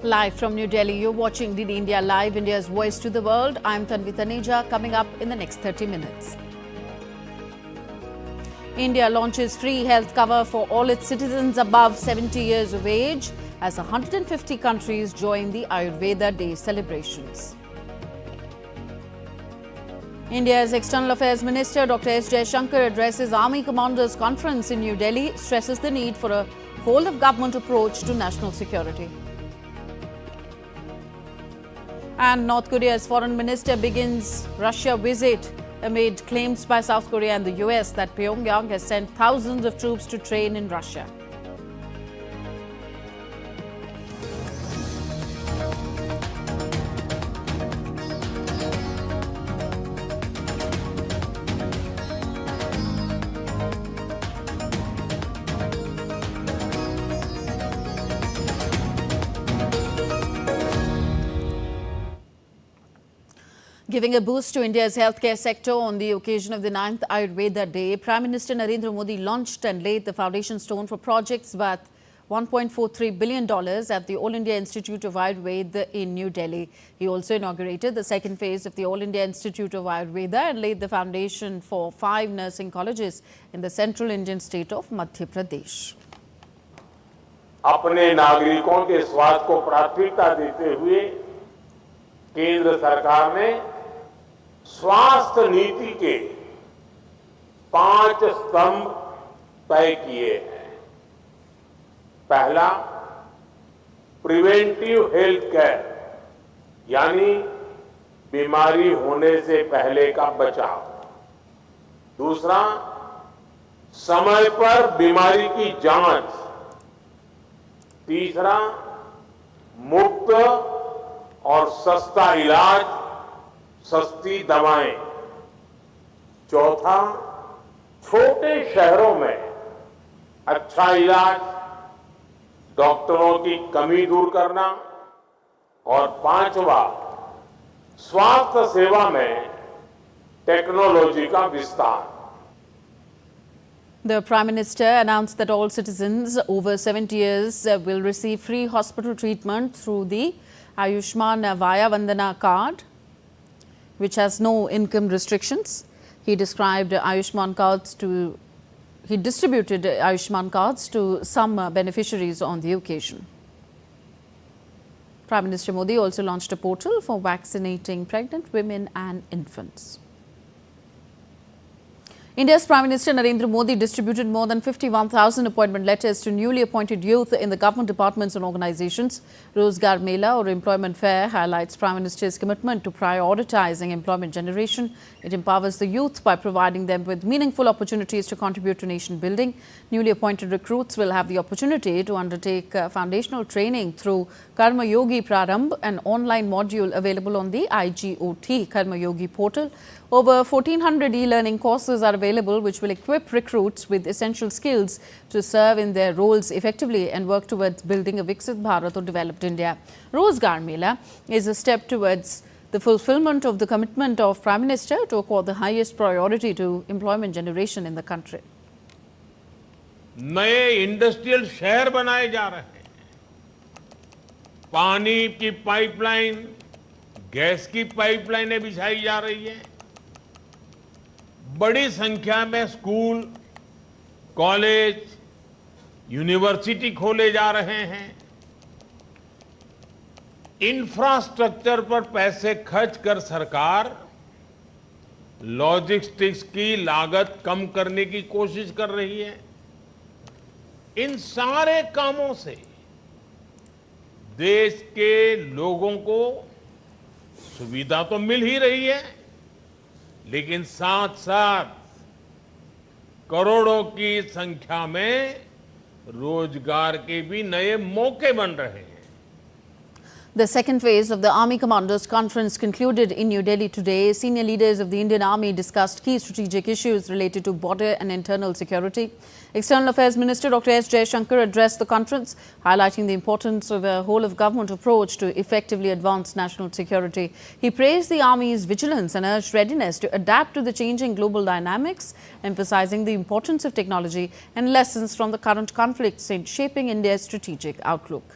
Live from New Delhi, you're watching DD India Live, India's voice to the world. I'm Tanvi Taneja. Coming up in the next 30 minutes. India launches free health cover for all its citizens above 70 years of age as 150 countries join the Ayurveda Day celebrations. India's External Affairs Minister Dr. S. Shanker addresses Army Commanders Conference in New Delhi, stresses the need for a whole-of-government approach to national security. And North Korea's foreign minister begins Russia visit amid claims by South Korea and the US that Pyongyang has sent thousands of troops to train in Russia. Giving a boost to India's healthcare sector on the occasion of the 9th Ayurveda Day, Prime Minister Narendra Modi launched and laid the foundation stone for projects worth $1.43 billion at the All India Institute of Ayurveda in New Delhi. He also inaugurated the second phase of the All India Institute of Ayurveda and laid the foundation for 5 nursing colleges in the central Indian state of Madhya Pradesh. अपने नागरिकों के स्वास्थ्य को प्राथमिकता देते हुए केंद्र सरकार ने स्वास्थ्य नीति के 5 स्तंभ तय किए हैं। पहला, प्रिवेंटिव हेल्थ केयर, यानी बीमारी होने से पहले का बचाव। दूसरा, समय पर बीमारी की जांच। तीसरा, मुफ्त और सस्ता इलाज, सस्ती दवाएं। चौथा, छोटे शहरों में अच्छा इलाज, डॉक्टरों की कमी दूर करना। और पांचवा, स्वास्थ्य सेवा में टेक्नोलॉजी का विस्तार। The Prime Minister announced that all citizens over 70 years will receive free hospital treatment through the Ayushman Vaya Vandana card, which has no income restrictions. He distributed Ayushman cards to some beneficiaries on the occasion. Prime Minister Modi also launched a portal for vaccinating pregnant women and infants. India's Prime Minister Narendra Modi distributed more than 51,000 appointment letters to newly appointed youth in the government departments and organizations. Rozgar Mela or Employment Fair highlights Prime Minister's commitment to prioritizing employment generation. It empowers the youth by providing them with meaningful opportunities to contribute to nation building. Newly appointed recruits will have the opportunity to undertake foundational training through Karma Yogi Prarambh, an online module available on the IGOT Karma Yogi portal. Over 1,400 e-learning courses are available which will equip recruits with essential skills to serve in their roles effectively and work towards building a Viksit Bharat or developed India. Rozgar Mela is a step towards the fulfillment of the commitment of Prime Minister to accord the highest priority to employment generation in the country. नए industrial शहर बनाए जा रहे हैं। पानी की pipeline, gas की पाइपलाइनें बिछाई जा रही है। बड़ी संख्या में स्कूल, कॉलेज, यूनिवर्सिटी खोले जा रहे हैं। इंफ्रास्ट्रक्चर पर पैसे खर्च कर सरकार लॉजिस्टिक्स की लागत कम करने की कोशिश कर रही है। इन सारे कामों से देश के लोगों को सुविधा तो मिल ही रही है, लेकिन साथ साथ करोड़ों की संख्या में रोजगार के भी नए मौके बन रहे हैं। The second phase of the Army Commanders Conference concluded in New Delhi today. Senior leaders of the Indian Army discussed key strategic issues related to border and internal security. External Affairs Minister Dr. S. Shanker addressed the conference, highlighting the importance of a whole-of-government approach to effectively advance national security. He praised the Army's vigilance and urged readiness to adapt to the changing global dynamics, emphasizing the importance of technology and lessons from the current conflicts in shaping India's strategic outlook.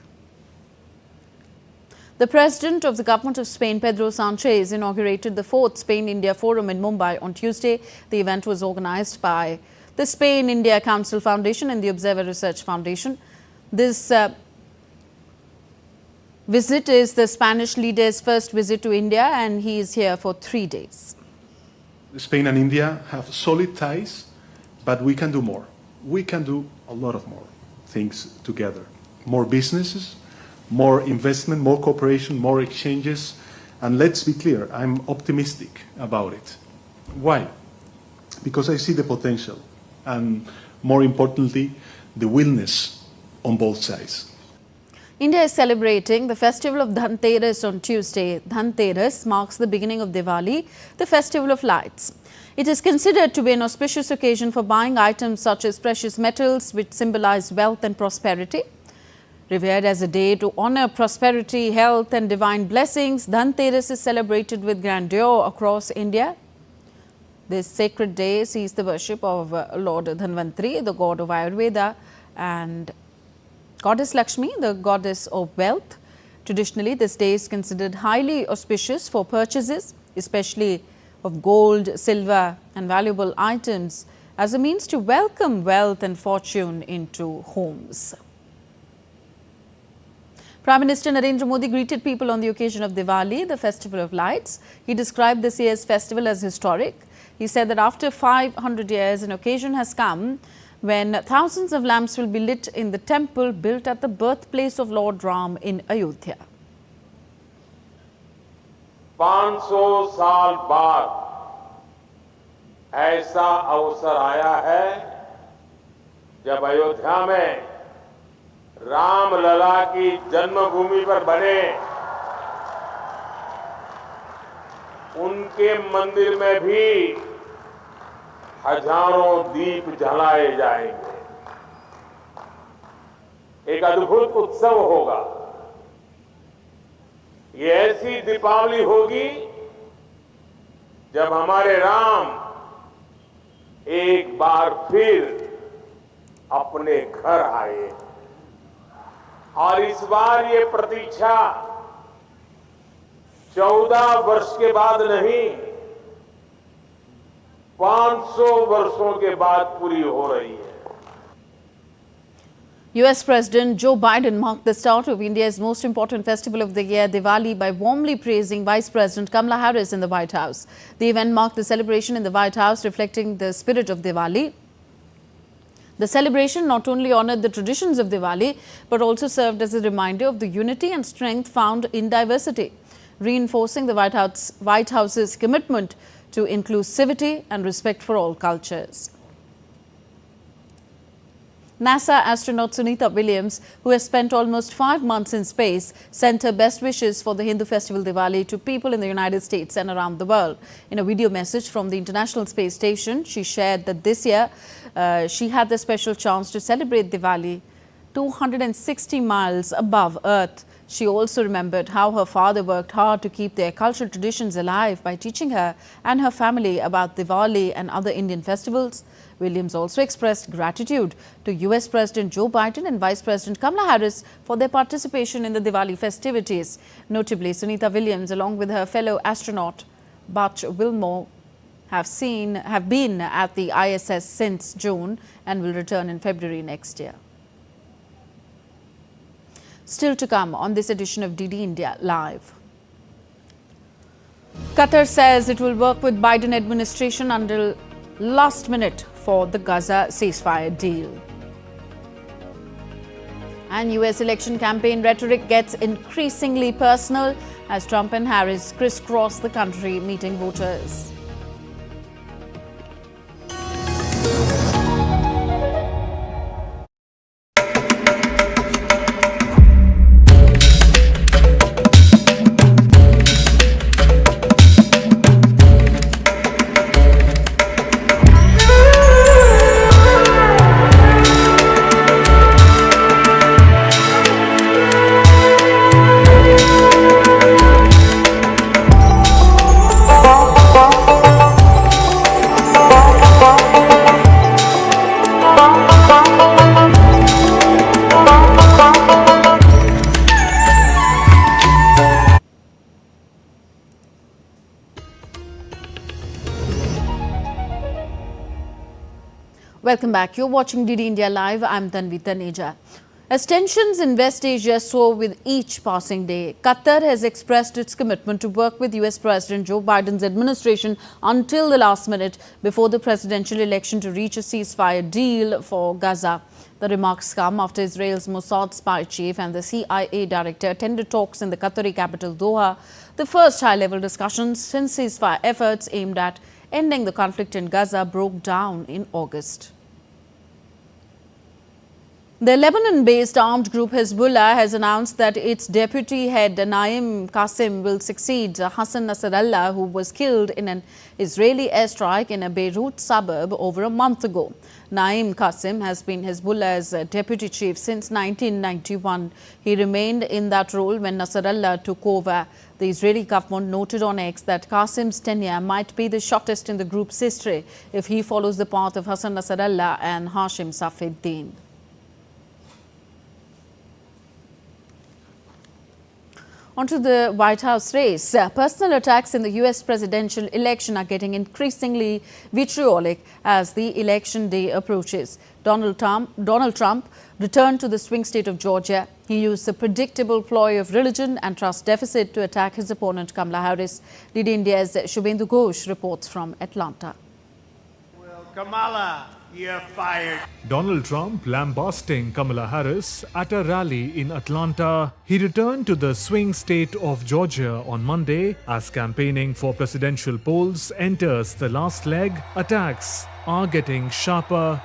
The President of the Government of Spain, Pedro Sanchez, inaugurated the 4th Spain-India Forum in Mumbai on Tuesday. The event was organized by the Spain-India Council Foundation and the Observer Research Foundation. This visit is the Spanish leader's first visit to India, and he is here for 3 days. Spain and India have solid ties, but we can do more. We can do a lot of more things together. More businesses, more investment, more cooperation, more exchanges. And let's be clear, I'm optimistic about it. Why? Because I see the potential and, more importantly, the willingness on both sides. India is celebrating the festival of Dantas on Tuesday. Dantas marks the beginning of Diwali, the festival of lights. It is considered to be an auspicious occasion for buying items such as precious metals, which symbolize wealth and prosperity. Revered as a day to honor prosperity, health and divine blessings, Dantas is celebrated with grandeur across India. This sacred day sees the worship of Lord Dhanvantri, the god of Ayurveda, and Goddess Lakshmi, the goddess of wealth. Traditionally, this day is considered highly auspicious for purchases, especially of gold, silver and valuable items, as a means to welcome wealth and fortune into homes. Prime Minister Narendra Modi greeted people on the occasion of Diwali, the festival of lights. He described this year's festival as historic. He said that after 500 years, an occasion has come when thousands of lamps will be lit in the temple built at the birthplace of Lord Ram in Ayodhya. 500 साल बाद ऐसा अवसर आया है जब अयोध्या में रामलला की जन्मभूमि पर बने उनके मंदिर में भी हजारों दीप जलाए जाएंगे। एक अद्भुत उत्सव होगा। ये ऐसी दीपावली होगी जब हमारे राम एक बार फिर अपने घर आए। और इस बार ये प्रतीक्षा 14 वर्ष के बाद नहीं, 500 वर्षों के बाद पूरी हो रही है। US President Joe Biden marked the start of India's most important festival of the year, Diwali, by warmly praising Vice President Kamala Harris in the White House. The event marked the celebration in the White House, reflecting the spirit of Diwali. The celebration not only honored the traditions of Diwali, but also served as a reminder of the unity and strength found in diversity, reinforcing the White House's commitment to inclusivity and respect for all cultures. NASA astronaut Sunita Williams, who has spent almost 5 months in space, sent her best wishes for the Hindu festival Diwali to people in the United States and around the world. In a video message from the International Space Station, she shared that this year she had the special chance to celebrate Diwali 260 miles above Earth. She also remembered how her father worked hard to keep their cultural traditions alive by teaching her and her family about Diwali and other Indian festivals. Williams also expressed gratitude to US President Joe Biden and Vice President Kamala Harris for their participation in the Diwali festivities. Notably, Sunita Williams, along with her fellow astronaut Butch Wilmore, have been at the ISS since June and will return in February next year. Still to come on this edition of DD India Live. Qatar says it will work with Biden administration until last minute for the Gaza ceasefire deal. And US election campaign rhetoric gets increasingly personal as Trump and Harris crisscross the country meeting voters. Welcome back. You're watching DD India Live. I'm Tanvi Taneja. As tensions in West Asia soar with each passing day, Qatar has expressed its commitment to work with US President Joe Biden's administration until the last minute before the presidential election to reach a ceasefire deal for Gaza. The remarks come after Israel's Mossad spy chief and the CIA director attended talks in the Qatari capital Doha, the first high-level discussions since ceasefire efforts aimed at ending the conflict in Gaza broke down in August. The Lebanon-based armed group Hasbullah has announced that its deputy head Naim Qassem will succeed Hassan Nasrallah, who was killed in an Israeli airstrike in a Beirut suburb over a month ago. Naim Qassem has been Hezbollah's deputy chief since 1991. He remained in that role when Nasrallah took over. The Israeli government noted on X that Qassem's tenure might be the shortest in the group's history if he follows the path of Hassan Nasrallah and Hashim Safieddin. Onto the White House race. Personal attacks in the US presidential election are getting increasingly vitriolic as the election day approaches. Donald Trump returned to the swing state of Georgia. He used the predictable ploy of religion and trust deficit to attack his opponent Kamala Harris. DD India's Shubhendu Ghosh reports from Atlanta. Well, Kamala, you're fired. Donald Trump lambasting Kamala Harris at a rally in Atlanta. He returned to the swing state of Georgia on Monday as campaigning for presidential polls enters the last leg. Attacks are getting sharper.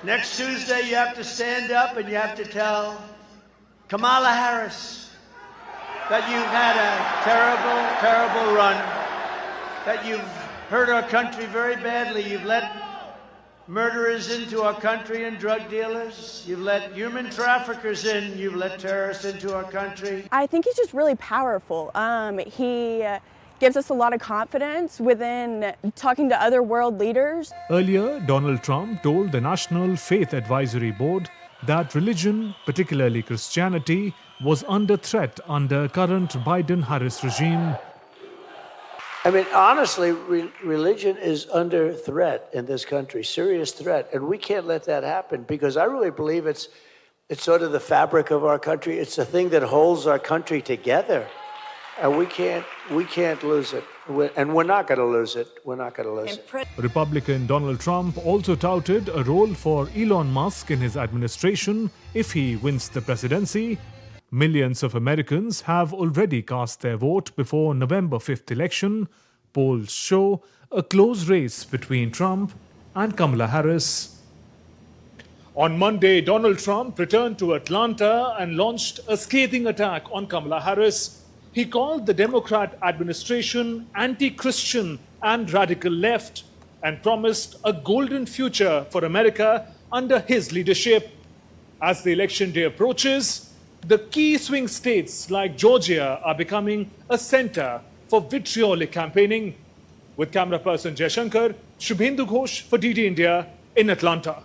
Next Tuesday, you have to stand up and you have to tell Kamala Harris that you've had a terrible, terrible run, that you've hurt our country very badly. You've let murderers into our country and drug dealers. You've let human traffickers in. You've let terrorists into our country. I think he's just really powerful. He gives us a lot of confidence within talking to other world leaders. Earlier, Donald Trump told the National Faith Advisory Board that religion, particularly Christianity, was under threat under current Biden-Harris regime. I mean, honestly, religion is under threat in this country, serious threat, and we can't let that happen because I really believe it's sort of the fabric of our country. It's the thing that holds our country together, and we can't lose it, and we're not going to lose it. We're not going to lose it. Republican Donald Trump also touted a role for Elon Musk in his administration if he wins the presidency. Millions of Americans have already cast their vote before November 5th election. Polls show a close race between Trump and Kamala Harris. On Monday, Donald Trump returned to Atlanta and launched a scathing attack on Kamala Harris. He called the Democrat administration anti-Christian and radical left and promised a golden future for America under his leadership. As the election day approaches, the key swing states like Georgia are becoming a center for vitriolic campaigning. With camera person Shanker, Shubhendu Ghosh for DD India in Atlanta.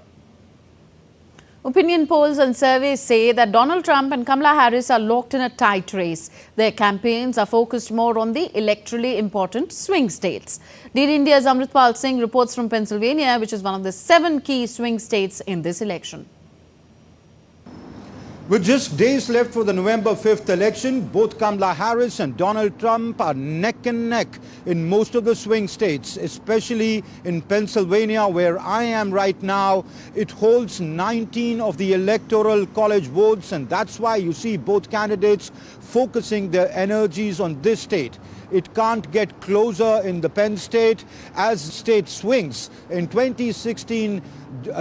Opinion polls and surveys say that Donald Trump and Kamala Harris are locked in a tight race. Their campaigns are focused more on the electorally important swing states. DD India's Amritpal Singh reports from Pennsylvania, which is one of the 7 key swing states in this election. With just days left for the November 5th election, both Kamala Harris and Donald Trump are neck and neck in most of the swing states, especially in Pennsylvania, where I am right now. It holds 19 of the electoral college votes, and that's why you see both candidates focusing their energies on this state. It can't get closer in the Penn state as state swings. In 2016,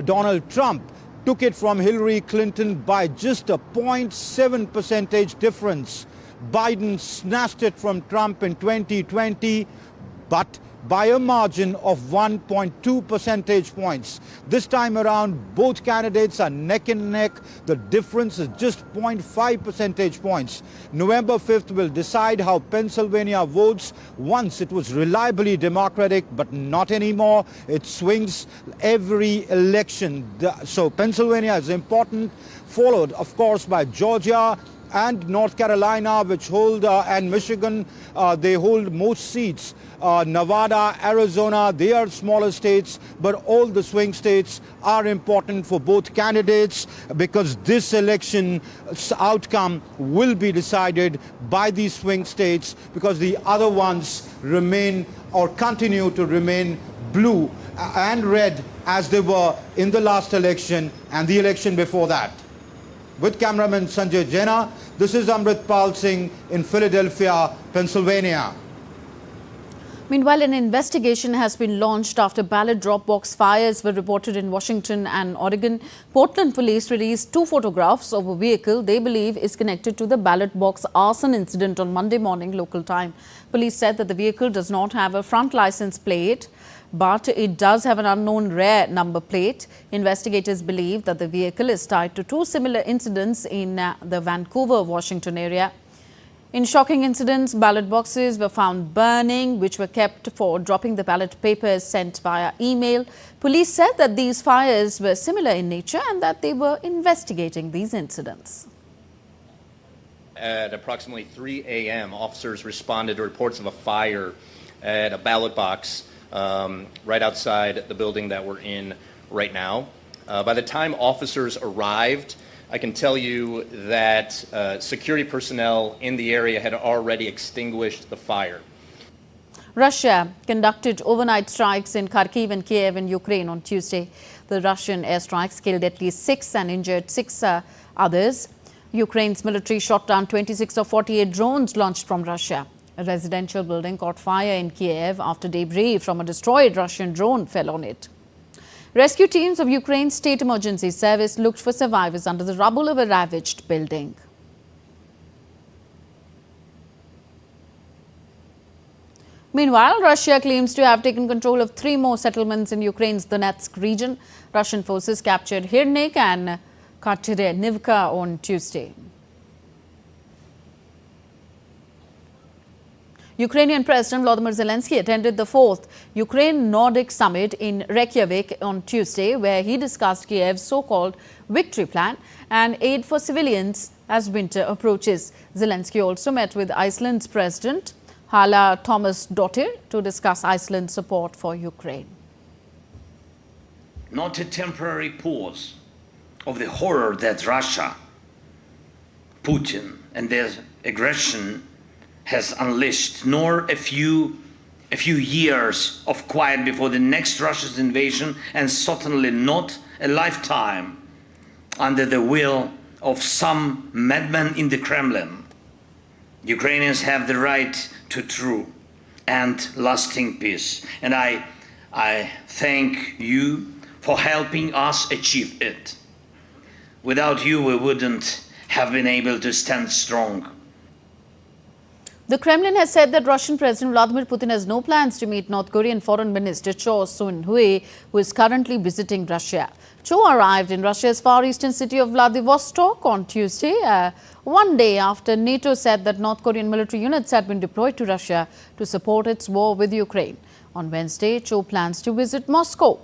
Donald Trump took it from Hillary Clinton by just a 0.7 percentage difference. Biden snatched it from Trump in 2020, but by a margin of 1.2 percentage points. This time around, both candidates are neck and neck. The difference is just 0.5 percentage points. November 5th will decide how Pennsylvania votes. Once it was reliably Democratic, but not anymore. It swings every election. So Pennsylvania is important, followed, of course, by Georgia and North Carolina, which hold, and Michigan, they hold most seats. Nevada, Arizona, they are smaller states, but all the swing states are important for both candidates because this election's outcome will be decided by these swing states because the other ones remain or continue to remain blue and red as they were in the last election and the election before that. With cameraman Sanjay Jaina, this is Amritpal Singh in Philadelphia, Pennsylvania. Meanwhile, an investigation has been launched after ballot drop box fires were reported in Washington and Oregon. Portland police released 2 photographs of a vehicle they believe is connected to the ballot box arson incident on Monday morning local time. Police said that the vehicle does not have a front license plate, but it does have an unknown rare number plate. Investigators believe that the vehicle is tied to 2 similar incidents in the Vancouver, Washington area. In shocking incidents, ballot boxes were found burning, which were kept for dropping the ballot papers sent via email. Police said that these fires were similar in nature and that they were investigating these incidents. At approximately 3 a.m., officers responded to reports of a fire at a ballot box right outside the building that we're in right now. By the time officers arrived, I can tell you that security personnel in the area had already extinguished the fire. Russia conducted overnight strikes in Kharkiv and Kiev in Ukraine on Tuesday. The Russian airstrikes killed at least 6 and injured 6 others. Ukraine's military shot down 26 of 48 drones launched from Russia. A residential building caught fire in Kiev after debris from a destroyed Russian drone fell on it. Rescue teams of Ukraine's State Emergency Service looked for survivors under the rubble of a ravaged building. Meanwhile, Russia claims to have taken control of 3 more settlements in Ukraine's Donetsk region. Russian forces captured Hirnik and Katerenivka on Tuesday. Ukrainian President Volodymyr Zelensky attended the 4th Ukraine Nordic Summit in Reykjavik on Tuesday, where he discussed Kiev's so-called victory plan and aid for civilians as winter approaches. Zelensky also met with Iceland's President Hala Thomasdottir to discuss Iceland's support for Ukraine. Not a temporary pause of the horror that Russia, Putin, and their aggression has unleashed, nor a few years of quiet before the next Russia's invasion, and certainly not a lifetime under the will of some madman in the Kremlin. Ukrainians have the right to true and lasting peace, and I thank you for helping us achieve it. Without you, we wouldn't have been able to stand strong. The Kremlin has said that Russian President Vladimir Putin has no plans to meet North Korean Foreign Minister Cho Soon-hui, who is currently visiting Russia. Cho arrived in Russia's far eastern city of Vladivostok on Tuesday, one day after NATO said that North Korean military units had been deployed to Russia to support its war with Ukraine. On Wednesday, Cho plans to visit Moscow.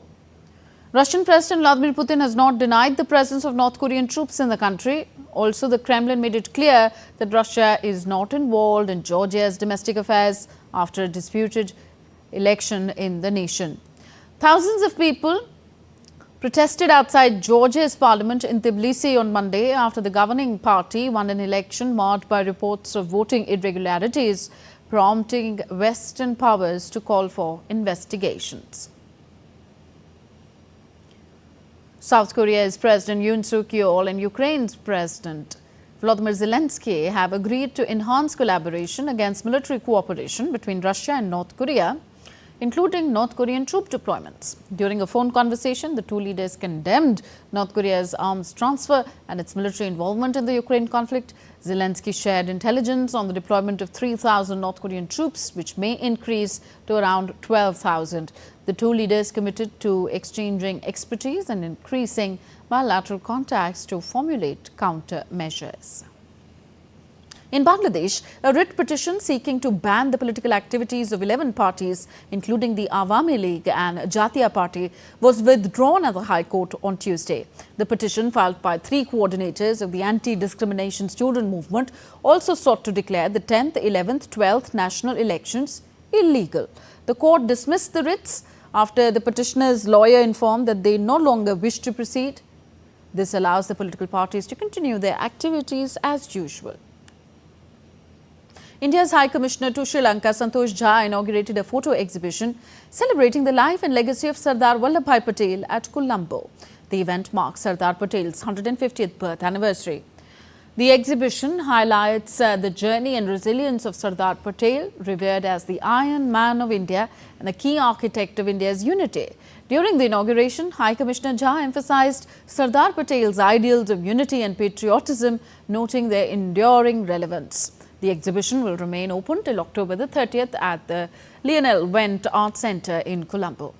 Russian President Vladimir Putin has not denied the presence of North Korean troops in the country. Also, the Kremlin made it clear that Russia is not involved in Georgia's domestic affairs after a disputed election in the nation. Thousands of people protested outside Georgia's parliament in Tbilisi on Monday after the governing party won an election marred by reports of voting irregularities, prompting Western powers to call for investigations. South Korea's President Yoon Suk-yeol and Ukraine's President Volodymyr Zelensky have agreed to enhance collaboration against military cooperation between Russia and North Korea, including North Korean troop deployments. During a phone conversation, the 2 leaders condemned North Korea's arms transfer and its military involvement in the Ukraine conflict. Zelensky shared intelligence on the deployment of 3,000 North Korean troops, which may increase to around 12,000. The 2 leaders committed to exchanging expertise and increasing bilateral contacts to formulate countermeasures. In Bangladesh, a writ petition seeking to ban the political activities of 11 parties, including the Awami League and Jatiya Party, was withdrawn at the High Court on Tuesday. The petition, filed by 3 coordinators of the anti-discrimination student movement, also sought to declare the 10th, 11th, 12th national elections illegal. The court dismissed the writs after the petitioner's lawyer informed that they no longer wish to proceed. This allows the political parties to continue their activities as usual. India's High Commissioner to Sri Lanka, Santosh Jha, inaugurated a photo exhibition celebrating the life and legacy of Sardar Vallabhbhai Patel at Colombo. The event marks Sardar Patel's 150th birth anniversary. The exhibition highlights the journey and resilience of Sardar Patel, revered as the Iron Man of India and the key architect of India's unity. During the inauguration, High Commissioner Jha emphasized Sardar Patel's ideals of unity and patriotism, noting their enduring relevance. The exhibition will remain open till October the 30th at the Lionel Wendt Art Centre in Colombo.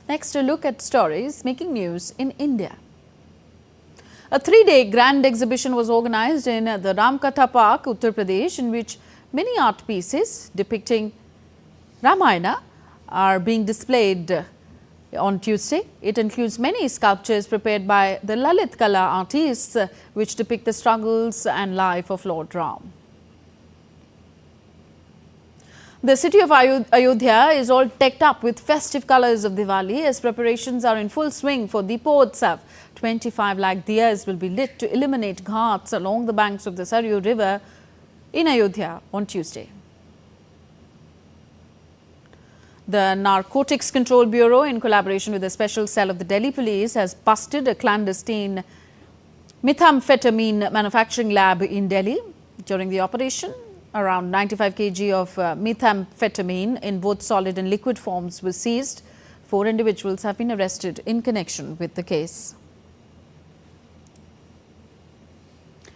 Next, a look at stories making news in India. A 3-day grand exhibition was organized in the Ramkatha Park, Uttar Pradesh, in which many art pieces depicting Ramayana are being displayed on Tuesday. It includes many sculptures prepared by the Lalit Kala artists, which depict the struggles and life of Lord Ram. The city of Ayodhya is all decked up with festive colors of Diwali as preparations are in full swing for Deepotsav. 25 lakh diyas will be lit to illuminate ghats along the banks of the Saryu River in Ayodhya on Tuesday. The Narcotics Control Bureau, in collaboration with a special cell of the Delhi Police, has busted a clandestine methamphetamine manufacturing lab in Delhi. During the operation, around 95 kg of methamphetamine in both solid and liquid forms was seized. 4 individuals have been arrested in connection with the case.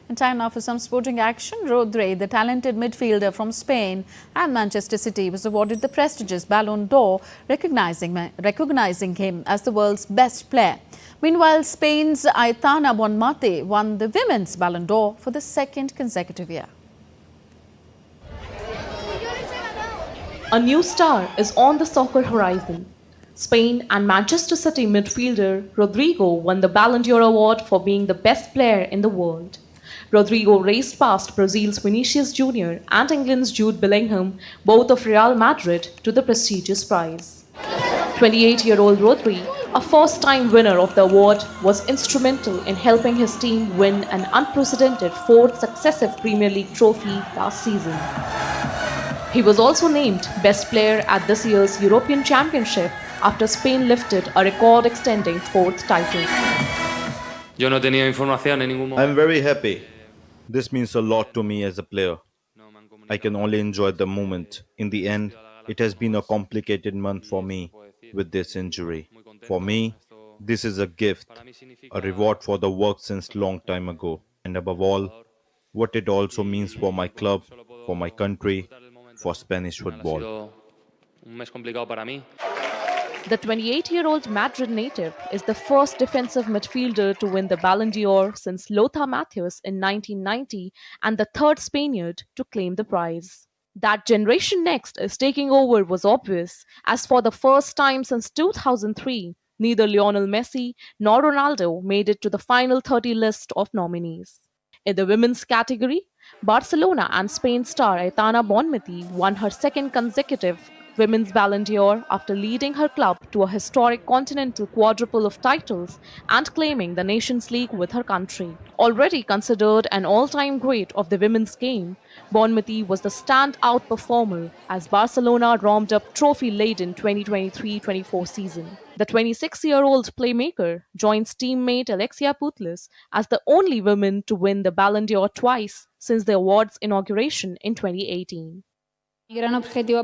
And time now for some sporting action. Rodri, the talented midfielder from Spain and Manchester City, was awarded the prestigious Ballon d'Or, recognizing him as the world's best player. Meanwhile, Spain's Aitana Bonmate won the women's Ballon d'Or for the 2nd consecutive year. A new star is on the soccer horizon. Spain and Manchester City midfielder Rodrigo won the Ballon d'Or award for being the best player in the world. Rodrigo raced past Brazil's Vinicius Jr. and England's Jude Bellingham, both of Real Madrid, to the prestigious prize. 28-year-old Rodri, a first-time winner of the award, was instrumental in helping his team win an unprecedented 4th successive Premier League trophy last season. He was also named Best Player at this year's European Championship after Spain lifted a record-extending 4th title. I'm very happy. This means a lot to me as a player. I can only enjoy the moment. In the end, it has been a complicated month for me with this injury. For me, this is a gift, a reward for the work since long time ago. And above all, what it also means for my club, for my country, for Spanish football. The 28-year-old Madrid native is the first defensive midfielder to win the Ballon d'Or since Lothar Matthäus in 1990 and the 3rd Spaniard to claim the prize. That Generation Next is taking over was obvious, as for the first time since 2003, neither Lionel Messi nor Ronaldo made it to the final 30 list of nominees. In the women's category, Barcelona and Spain star Aitana Bonmati won her 2nd consecutive Women's Ballon d'Or after leading her club to a historic continental quadruple of titles and claiming the Nations League with her country. Already considered an all-time great of the women's game, Bonmati was the standout performer as Barcelona romped up trophy-laden 2023-24 season. The 26-year-old playmaker joins teammate Alexia Putellas as the only woman to win the Ballon d'Or twice since the award's inauguration in 2018.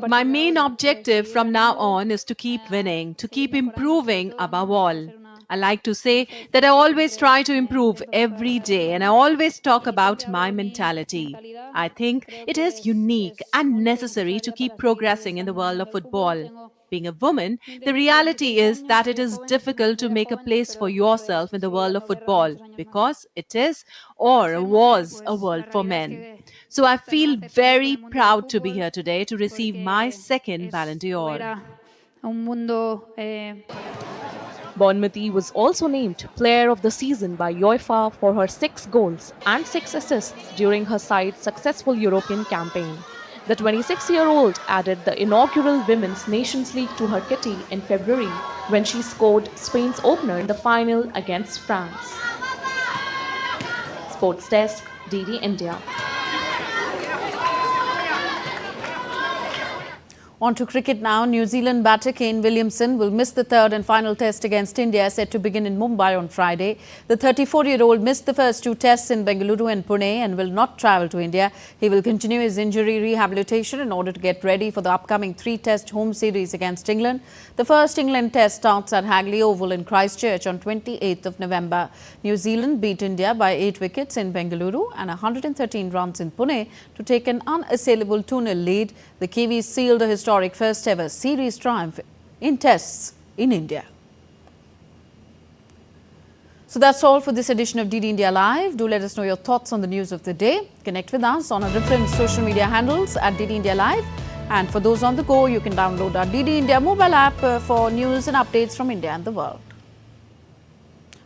My main objective from now on is to keep winning, to keep improving above all. I like to say that I always try to improve every day and I always talk about my mentality. I think it is unique and necessary to keep progressing in the world of football Being a woman, the reality is that it is difficult to make a place for yourself in the world of football because it is or was a world for men. So I feel very proud to be here today to receive my second Ballon d'Or. Bonmati was also named Player of the Season by UEFA for her 6 goals and 6 assists during her side's successful European campaign. The 26-year-old added the inaugural Women's Nations League to her kitty in February when she scored Spain's opener in the final against France. Sports Desk, DD India. On to cricket now. New Zealand batter Kane Williamson will miss the third and final test against India set to begin in Mumbai on Friday. The 34-year-old missed the first 2 tests in Bengaluru and Pune and will not travel to India. He will continue his injury rehabilitation in order to get ready for the upcoming 3-test home series against England. The first England test starts at Hagley Oval in Christchurch on 28th of November. New Zealand beat India by 8 wickets in Bengaluru and 113 runs in Pune to take an unassailable 2-0 lead. The Kiwis sealed a historic first ever series triumph in tests in India. So that's all for this edition of DD India Live. Do let us know your thoughts on the news of the day. Connect with us on our different social media handles at DD India Live. And for those on the go, you can download our DD India mobile app for news and updates from India and the world.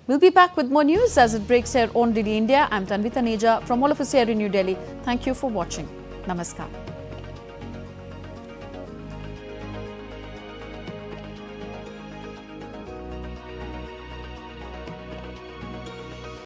We'll be back with more news as it breaks here on DD India. I'm Tanvi Taneja from all of us here in New Delhi. Thank you for watching. Namaskar.